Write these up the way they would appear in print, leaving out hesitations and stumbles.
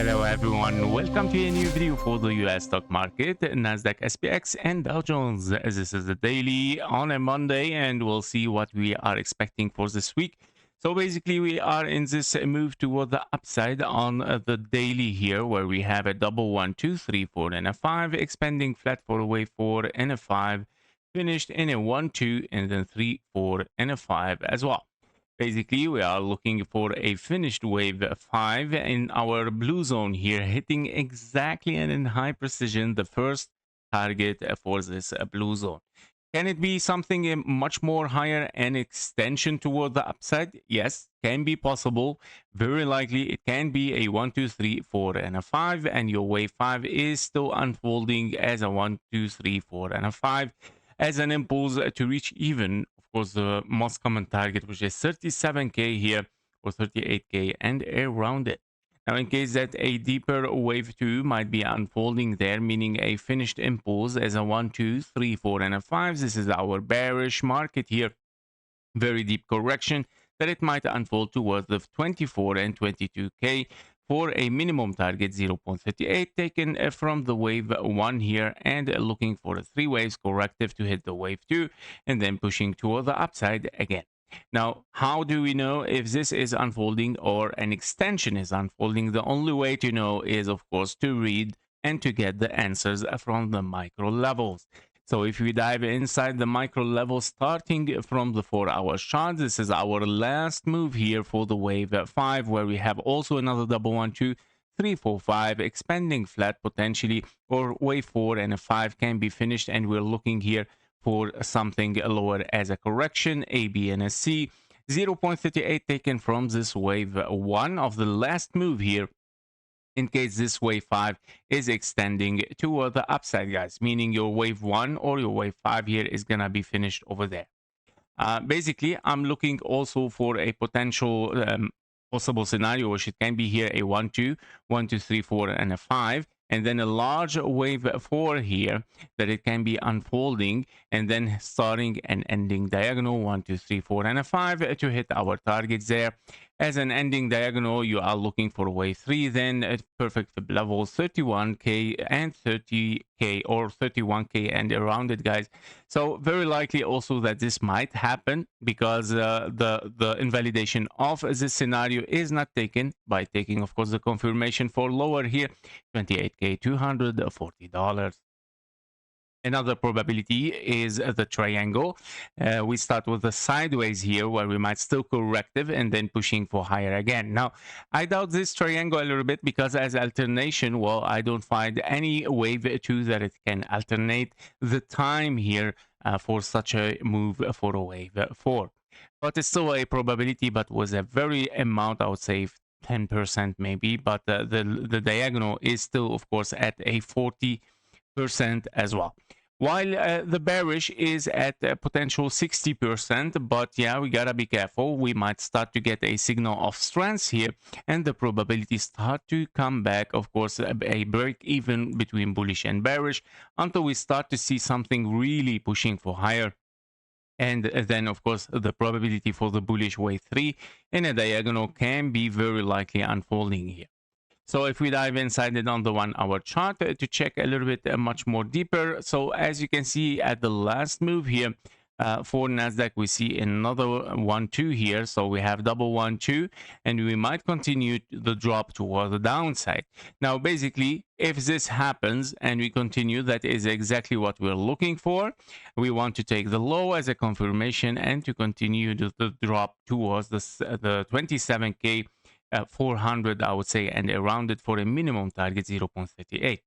Hello everyone, welcome to a new video for the US stock market, Nasdaq, SPX and Dow Jones. This is the daily on a Monday and we'll see what we are expecting for this week. So basically we are in this move toward the upside on the daily here, where we have a double 1 2 3 4 and a 5, expanding flat for a wave 4 and a 5, finished in a 1 2 and then 3 4 and a 5 as well. Basically, we are looking for a finished wave 5 in our blue zone here, hitting exactly and in high precision the first target for this blue zone. Can it be something much more higher, an extension toward the upside? Yes, can be possible. Very likely it can be a 1 2 3 4 and a 5, and your wave 5 is still unfolding as a 1 2 3 4 and a 5 as an impulse to reach even, of course, the most common target, which is 37k here or 38k and around it. Now, in case that a deeper wave 2 might be unfolding there, meaning a finished impulse as a 1 2 3 4 and a 5, this is our bearish market here. Very deep correction that it might unfold towards the 24 and 22k for a minimum target 0.38 taken from the wave 1 here, and looking for a 3 waves corrective to hit the wave 2 and then pushing toward the upside again. Now, how do we know if this is unfolding or an extension is unfolding? The only way to know is, of course, to read and to get the answers from the micro levels. So if we dive inside the micro level, starting from the 4-hour chart, this is our last move here for the wave 5, where we have also another double 1 2 3 4 5 expanding flat potentially, or wave 4 and a 5 can be finished, and we're looking here for something lower as a correction, A, B, and a C. 0.38 taken from this wave 1 of the last move here, in case this wave 5 is extending toward the upside, guys, meaning your wave 1 or your wave 5 here is gonna be finished over there. Basically, I'm looking also for a potential possible scenario, which it can be here a 1 2 1 2 3 4 and a 5, and then a large wave 4 here that it can be unfolding and then starting and ending diagonal 1 2 3 4 and a 5 to hit our targets there. As an ending diagonal, you are looking for wave 3, then at perfect levels 31k and 30k or 31k and around it, guys. So very likely also that this might happen, because the invalidation of this scenario is not taken by taking, of course, the confirmation for lower here, $28k $240. Another probability is the triangle. We start with the sideways here, where we might still corrective and then pushing for higher again. Now, I doubt this triangle a little bit, because as alternation, well, I don't find any wave 2 that it can alternate the time here for such a move for a wave 4. But it's still a probability, but was a very amount, I would say 10% maybe, but the diagonal is still, of course, at a 40% as well, while the bearish is at a potential 60%. But yeah, we gotta be careful. We might start to get a signal of strength here, and the probability start to come back, of course, a break even between bullish and bearish, until we start to see something really pushing for higher. And then, of course, the probability for the bullish wave 3 in a diagonal can be very likely unfolding here. So if we dive inside it on the 1-hour chart to check a little bit much more deeper. So as you can see at the last move here for Nasdaq, we see another 1 2 here. So we have double 1 2, and we might continue the drop toward the downside. Now, basically, if this happens and we continue, that is exactly what we're looking for. We want to take the low as a confirmation and to continue the drop towards the 27k 400, I would say, and around it for a minimum target 0.38.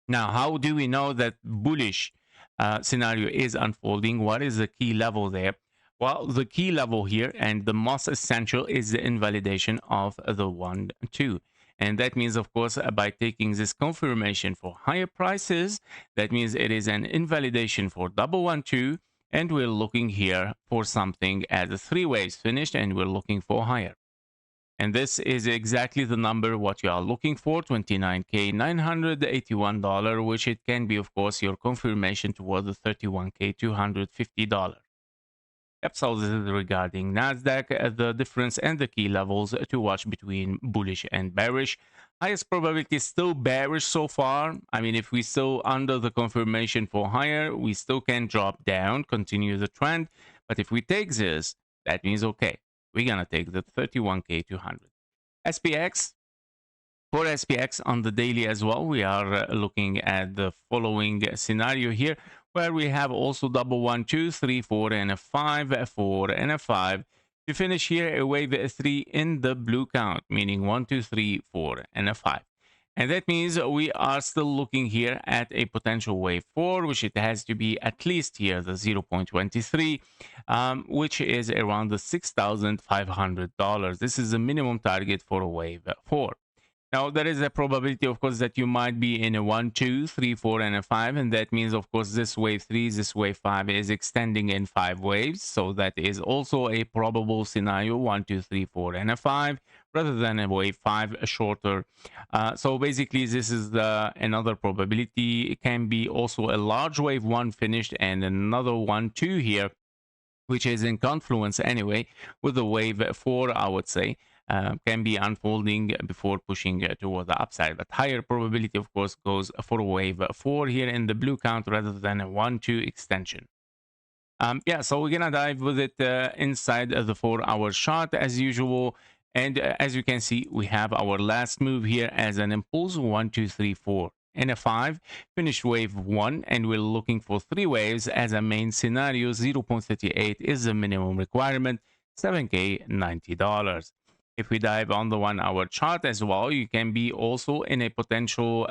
Now, how do we know that bullish scenario is unfolding? What is the key level there? Well, the key level here and the most essential is the invalidation of the 1 2. And that means, of course, by taking this confirmation for higher prices, that means it is an invalidation for double 1 2, and we're looking here for something as a 3 waves finished, and we're looking for higher. And this is exactly the number what you are looking for, $29k $981, which it can be, of course, your confirmation toward the $31k $250. Yep, so this is regarding Nasdaq, the difference and the key levels to watch between bullish and bearish. Highest probability is still bearish so far. I mean, if we still under the confirmation for higher, we still can drop down, continue the trend. But if we take this, that means okay, we're gonna take the 31k 200. SPX, for SPX on the daily as well, we are looking at the following scenario here, where we have also double 1, 2, 3, 4, and a 5, a 4, and a 5. To finish here, a wave 3 in the blue count, meaning 1, 2, 3, 4, and a 5. And that means we are still looking here at a potential wave 4, which it has to be at least here the 0.23, which is around the $6,500. This is the minimum target for a wave 4. Now, there is a probability, of course, that you might be in a 1, 2, 3, 4, and a 5. And that means, of course, this wave 3, this wave 5 is extending in 5 waves. So that is also a probable scenario, 1, 2, 3, 4, and a 5, rather than a wave 5, a shorter. So basically, this is another probability. It can be also a large wave 1 finished and another 1, 2 here, which is in confluence anyway with the wave 4, I would say. Can be unfolding before pushing toward the upside, but higher probability, of course, goes for wave 4 here in the blue count rather than a 1-2 extension. Yeah, so we're gonna dive with it inside the 4-hour chart as usual. And as you can see, we have our last move here as an impulse 1, 2, 3, 4 and a 5, finished wave 1, and we're looking for 3 waves as a main scenario. 0.38 is the minimum requirement, 7k $90. If we dive on the 1-hour chart as well, you can be also in a potential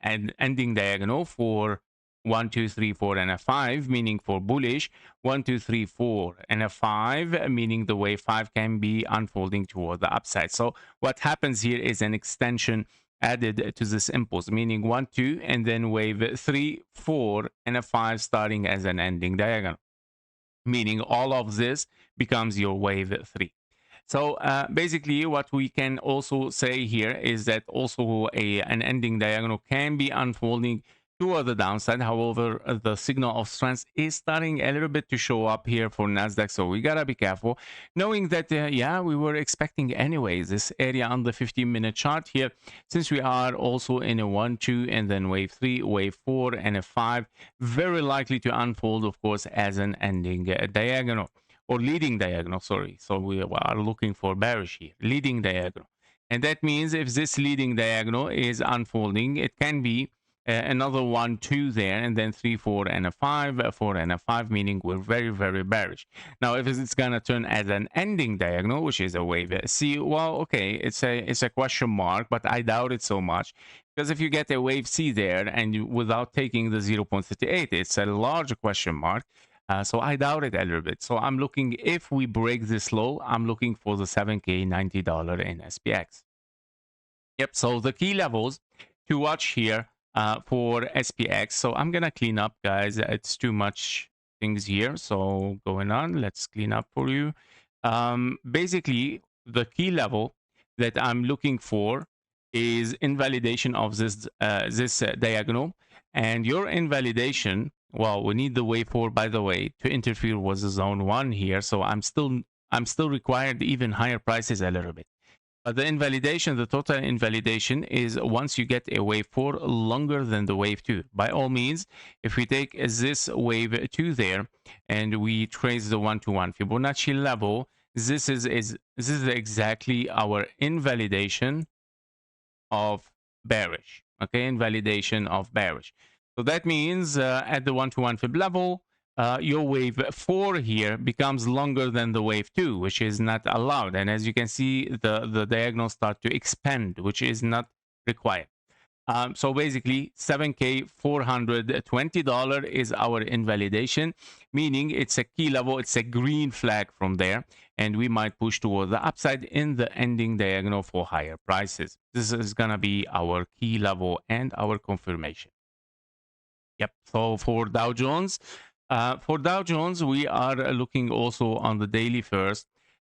ending diagonal for 1, 2, 3, 4, and a 5, meaning for bullish. 1, 2, 3, 4, and a 5, meaning the wave 5 can be unfolding toward the upside. So what happens here is an extension added to this impulse, meaning 1, 2, and then wave 3, 4, and a 5 starting as an ending diagonal, meaning all of this becomes your wave 3. So basically what we can also say here is that also an ending diagonal can be unfolding toward the downside. However, the signal of strength is starting a little bit to show up here for Nasdaq, so we gotta be careful, knowing that yeah, we were expecting anyways this area on the 15-minute chart here, since we are also in a 1, 2, and then wave 3, wave 4, and a 5, very likely to unfold, of course, as an ending diagonal. Or leading diagonal, sorry. So we are looking for bearish here, leading diagonal. And that means if this leading diagonal is unfolding, it can be another 1, 2 there, and then 3, 4, and a 5, 4, and a 5, meaning we're very, very bearish. Now, if it's going to turn as an ending diagonal, which is a wave C, well, okay, it's a question mark, but I doubt it so much. Because if you get a wave C there, and without taking the 0.38, it's a large question mark. So I doubt it a little bit. So I'm looking, if we break this low, I'm looking for the 7k $90 in SPX. Yep, so the key levels to watch here for SPX. So I'm going to clean up, guys. It's too much things here. So going on, let's clean up for you. Basically, the key level that I'm looking for is invalidation of this diagonal. And your invalidation, well, we need the wave 4, by the way, to interfere with the zone 1 here. So I'm still required even higher prices a little bit. But the invalidation, the total invalidation, is once you get a wave 4 longer than the wave 2. By all means, if we take this wave 2 there and we trace the 1-to-1 Fibonacci level, this is exactly our invalidation of bearish. Okay, invalidation of bearish. So that means at the 1-to-1 fib level, your wave 4 here becomes longer than the wave 2, which is not allowed. And as you can see, the diagonals start to expand, which is not required. So basically, 7k $420 is our invalidation, meaning it's a key level, it's a green flag from there, and we might push toward the upside in the ending diagonal for higher prices. This is gonna be our key level and our confirmation. Yep, so for Dow Jones, we are looking also on the daily first.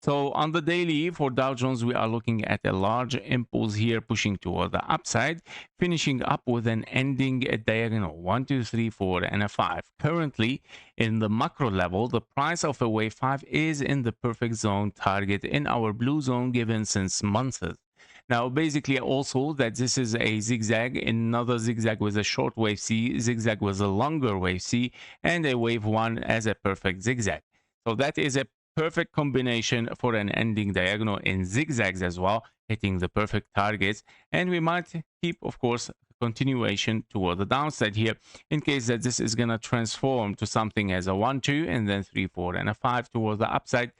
So on the daily for Dow Jones, we are looking at a large impulse here pushing toward the upside, finishing up with an ending diagonal 1, 2, 3, 4, and a 5. Currently, in the macro level, the price of a wave 5 is in the perfect zone target in our blue zone given since months. Now, basically, also that this is a zigzag, another zigzag with a short wave C, zigzag with a longer wave C, and a wave 1 as a perfect zigzag. So that is a perfect combination for an ending diagonal in zigzags as well, hitting the perfect targets. And we might keep, of course, continuation toward the downside here in case that this is going to transform to something as a 1, 2, and then 3, 4, and a 5 toward the upside.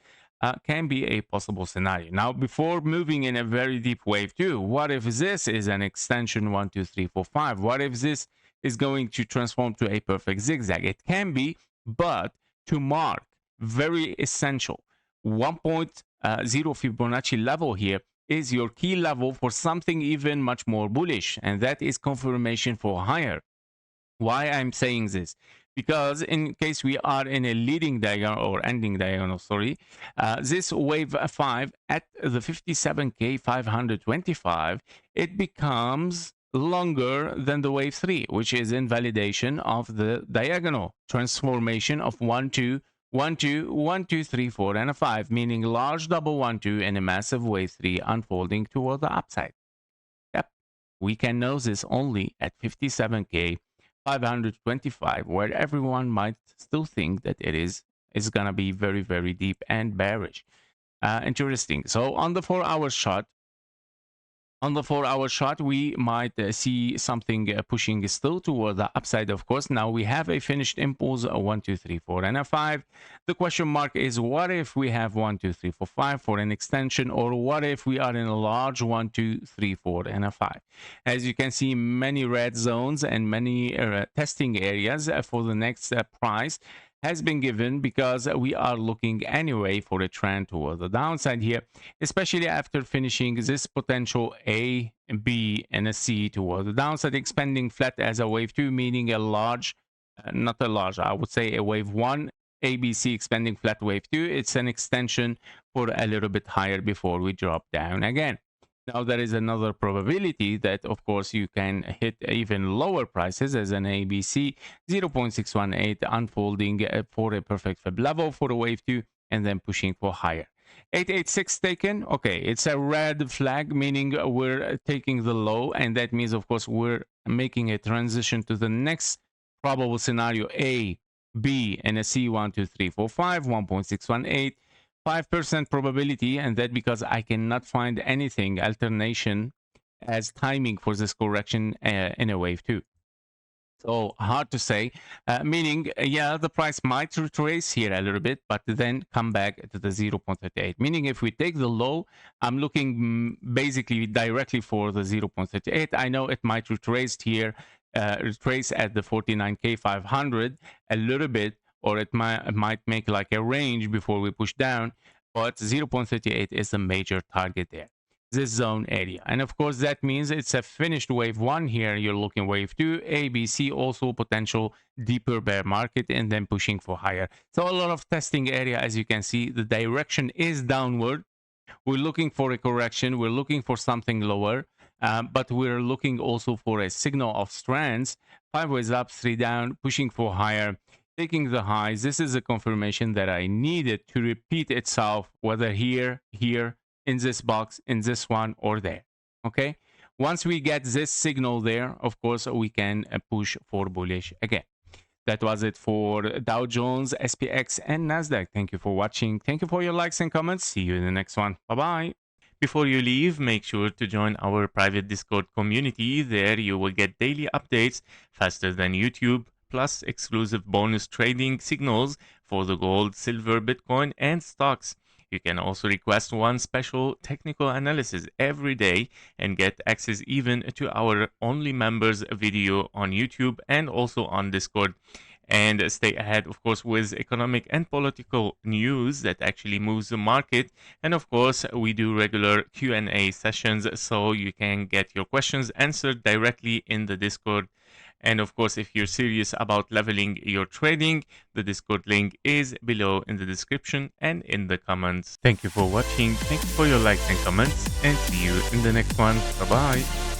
Can be a possible scenario. Now, before moving in a very deep wave 2, what if this is an extension 1, 2, 3, 4, 5? What if this is going to transform to a perfect zigzag? It can be, but to mark very essential 1.0 Fibonacci level here is your key level for something even much more bullish, and that is confirmation for higher. Why I'm saying this? Because in case we are in a leading diagonal or ending diagonal, sorry, this wave 5 at the 57k 525, it becomes longer than the wave 3, which is invalidation of the diagonal transformation of 1, 2, 1, 2, 1, 2, 3, 4, and a 5, meaning large double 1, 2 and a massive wave 3 unfolding toward the upside. Yep, we can know this only at 57k 525, where everyone might still think that it is going to be very, very deep and bearish. Interesting. So on the 4-hour chart, we might see something pushing still toward the upside, of course. Now we have a finished impulse, a 1, 2, 3, 4, and a 5. The question mark is, what if we have 1, 2, 3, 4, 5 for an extension, or what if we are in a large 1, 2, 3, 4, and a 5? As you can see, many red zones and many testing areas for the next price has been given because we are looking anyway for a trend toward the downside here, especially after finishing this potential A, B, and a C toward the downside, expanding flat as a wave 2, meaning a large, not a large, I would say a wave 1, ABC expanding flat wave 2. It's an extension for a little bit higher before we drop down again. Now, there is another probability that, of course, you can hit even lower prices as an ABC 0.618 unfolding for a perfect fib level for a wave 2 and then pushing for higher. 886 taken. Okay, it's a red flag, meaning we're taking the low, and that means, of course, we're making a transition to the next probable scenario A, B, and a C 1, 2, 3, 4, 5, 1.618. 5% probability, and that because I cannot find anything alternation as timing for this correction in a wave 2. So hard to say, meaning, yeah, the price might retrace here a little bit, but then come back to the 0.38. Meaning if we take the low, I'm looking basically directly for the 0.38. I know it might retrace here, retrace at the 49k 500 a little bit, or it might make like a range before we push down, but 0.38 is the major target there, this zone area. And of course, that means it's a finished wave 1 here. You're looking wave 2, A, B, C, also potential deeper bear market, and then pushing for higher. So a lot of testing area. As you can see, the direction is downward. We're looking for a correction. We're looking for something lower, but we're looking also for a signal of strands. 5 ways up, 3 down, pushing for higher, taking the highs. This is a confirmation that I needed to repeat itself, whether here, in this box, in this one, or there. Okay, once we get this signal there, of course, we can push for bullish again. That was it for Dow Jones, SPX, and Nasdaq. Thank you for watching. Thank you for your likes and comments. See you in the next one. Bye bye. Before you leave, make sure to join our private Discord community. There you will get daily updates faster than YouTube, plus exclusive bonus trading signals for the gold, silver, Bitcoin, and stocks. You can also request one special technical analysis every day and get access even to our only members video on YouTube and also on Discord. And stay ahead, of course, with economic and political news that actually moves the market. And of course, we do regular Q&A sessions, so you can get your questions answered directly in the Discord. And of course, if you're serious about leveling your trading, the Discord link is below in the description and in the comments. Thank you for watching. Thank you for your likes and comments, and see you in the next one. Bye bye.